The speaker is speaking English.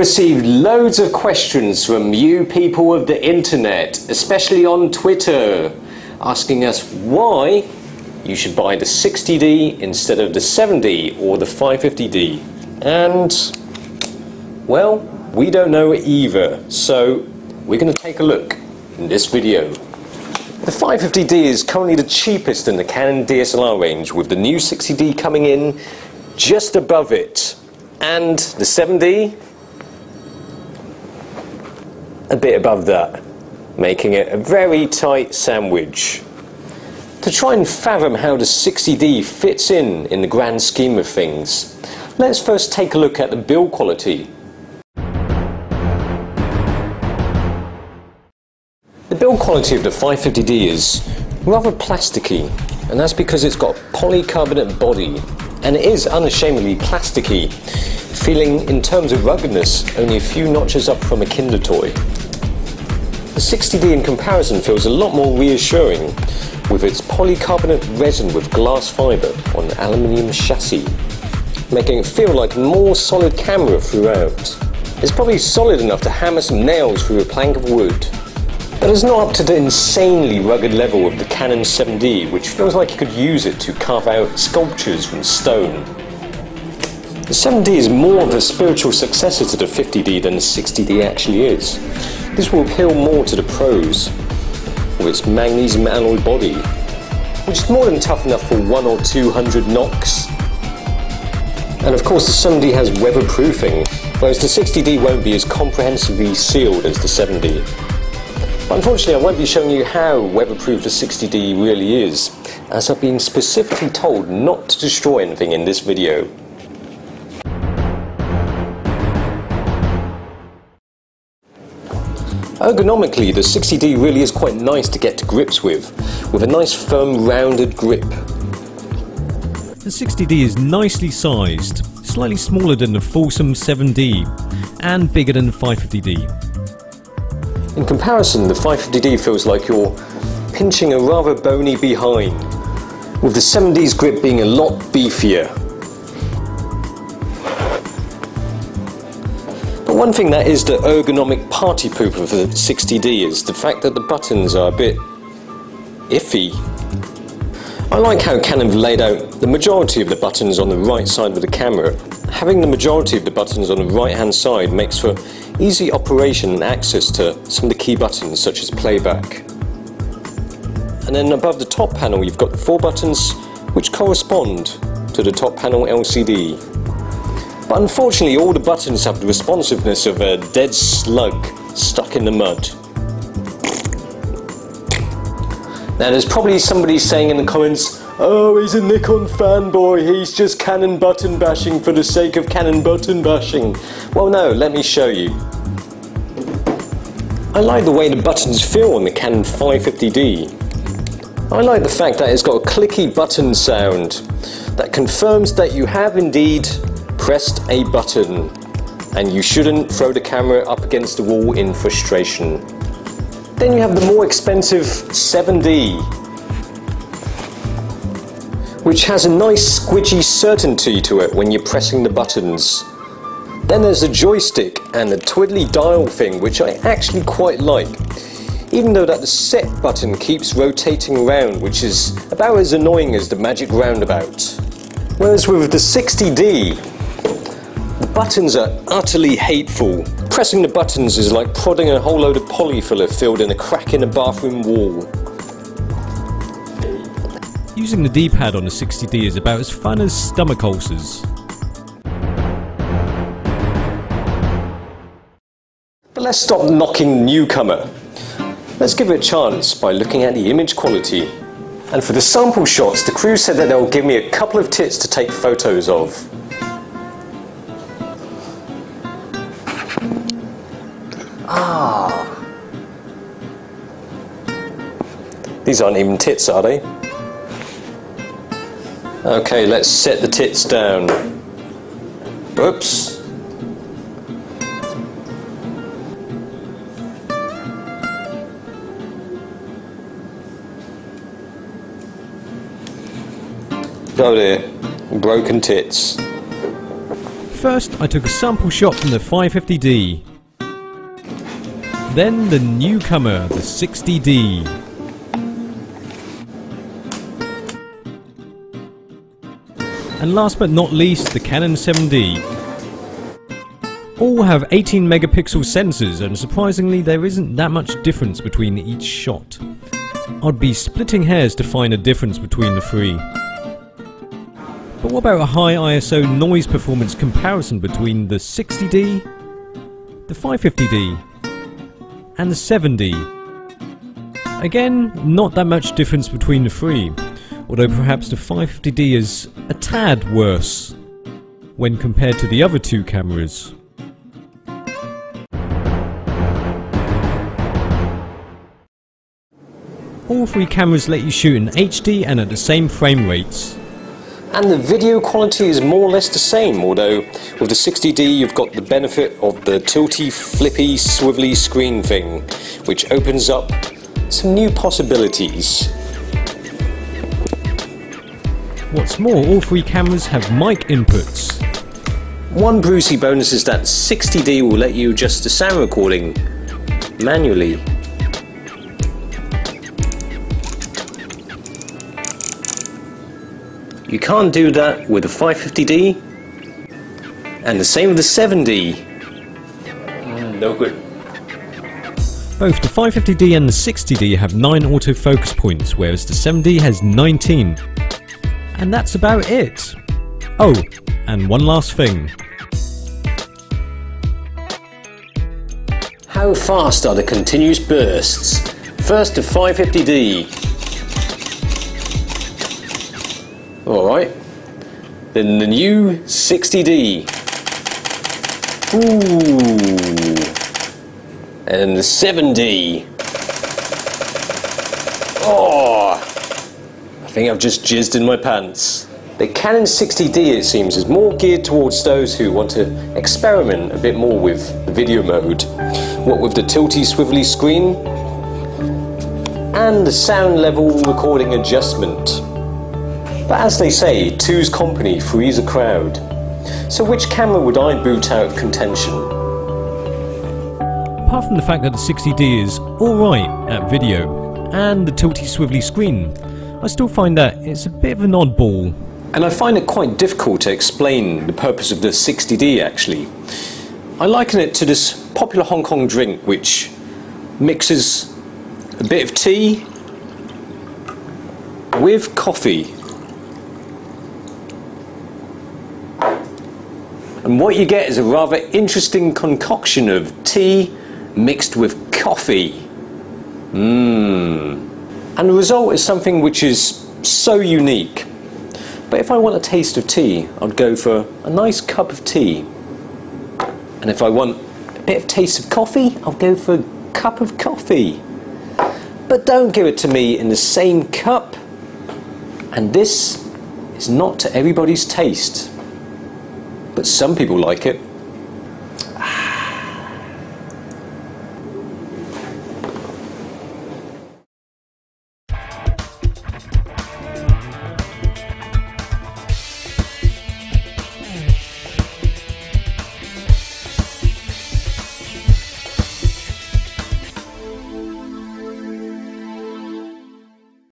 received loads of questions from you people of the internet, especially on Twitter, asking us why you should buy the 60D instead of the 7D or the 550D. And, well, we don't know either, so we're going to take a look in this video. The 550D is currently the cheapest in the Canon DSLR range, with the new 60D coming in just above it. And the 7D, a bit above that, making it a very tight sandwich. To try and fathom how the 60D fits in the grand scheme of things, let's first take a look at the build quality. The build quality of the 550D is rather plasticky, and that's because it's got a polycarbonate body, and it is unashamedly plasticky, feeling in terms of ruggedness only a few notches up from a Kinder toy. The 60D in comparison feels a lot more reassuring with its polycarbonate resin with glass fibre on an aluminium chassis, making it feel like a more solid camera throughout. It's probably solid enough to hammer some nails through a plank of wood, but it's not up to the insanely rugged level of the Canon 7D, which feels like you could use it to carve out sculptures from stone. The 7D is more of a spiritual successor to the 50D than the 60D actually is. This will appeal more to the pros, with its magnesium alloy body, which is more than tough enough for 100 or 200 knocks. And of course the 7D has weatherproofing, whereas the 60D won't be as comprehensively sealed as the 7D. But unfortunately I won't be showing you how weatherproof the 60D really is, as I've been specifically told not to destroy anything in this video. Ergonomically, the 60D really is quite nice to get to grips with a nice firm rounded grip. The 60D is nicely sized, slightly smaller than the fulsome 7D and bigger than the 550D. In comparison, the 550D feels like you're pinching a rather bony behind, with the 7D's grip being a lot beefier. But one thing that is the ergonomic party pooper of the 60D is the fact that the buttons are a bit iffy. I like how Canon have laid out the majority of the buttons on the right side of the camera. Having the majority of the buttons on the right hand side makes for easy operation and access to some of the key buttons such as playback. And then above the top panel you've got 4 buttons which correspond to the top panel LCD. But unfortunately all the buttons have the responsiveness of a dead slug stuck in the mud. Now there's probably somebody saying in the comments, "Oh, he's a Nikon fanboy, he's just Canon button bashing for the sake of Canon button bashing." Well no, let me show you. I like the way the buttons feel on the Canon 550D. I like the fact that it's got a clicky button sound that confirms that you have indeed pressed a button, and you shouldn't throw the camera up against the wall in frustration. Then you have the more expensive 7D, which has a nice squidgy certainty to it when you're pressing the buttons. Then there's the joystick and the twiddly dial thing, which I actually quite like, even though that the set button keeps rotating around, which is about as annoying as the magic roundabout. Whereas with the 60D, the buttons are utterly hateful. Pressing the buttons is like prodding a whole load of polyfiller filled in a crack in a bathroom wall. Using the D-pad on the 60D is about as fun as stomach ulcers. But let's stop knocking the newcomer. Let's give it a chance by looking at the image quality. And for the sample shots, the crew said that they'll give me a couple of tits to take photos of. These aren't even tits, are they? Okay, let's set the tits down. Whoops. Oh dear, broken tits. First I took a sample shot from the 550D. Then the newcomer, the 60D. And last but not least, the Canon7D. All have 18 megapixel sensors, and surprisingly there isn't that much difference between each shot. I'd be splitting hairs to find a difference between the three. But what about a high ISO noise performance comparison between the 60D, the 550D and the 7D? Again, not that much difference between the three, although perhaps the 550D is a tad worse when compared to the other two cameras. All three cameras let you shoot in HD and at the same frame rates. And the video quality is more or less the same, although with the 60D you've got the benefit of the tilty, flippy, swivelly screen thing, which opens up some new possibilities. What's more, all three cameras have mic inputs. One Brucey bonus is that 60D will let you adjust the sound recording manually. You can't do that with the 550D, and the same with the 7D. No good. Both the 550D and the 60D have 9 autofocus points, whereas the 7D has 19. And that's about it. Oh, and one last thing. How fast are the continuous bursts? First the 550D. Alright, then the new 60D. Ooh. And the 7D. Oh, I think I've just jizzed in my pants. The Canon 60D, it seems, is more geared towards those who want to experiment a bit more with the video mode. What with the tilty swivelly screen and the sound level recording adjustment. But as they say, two's company, three's a crowd. So which camera would I boot out of contention? Apart from the fact that the 60D is alright at video, and the tilty swivelly screen, I still find that it's a bit of an oddball. And I find it quite difficult to explain the purpose of the 60D actually. I liken it to this popular Hong Kong drink which mixes a bit of tea with coffee. And what you get is a rather interesting concoction of tea mixed with coffee. And the result is something which is so unique. But if I want a taste of tea, I'd go for a nice cup of tea. And if I want a bit of taste of coffee, I'll go for a cup of coffee. But don't give it to me in the same cup. And this is not to everybody's taste. But some people like it.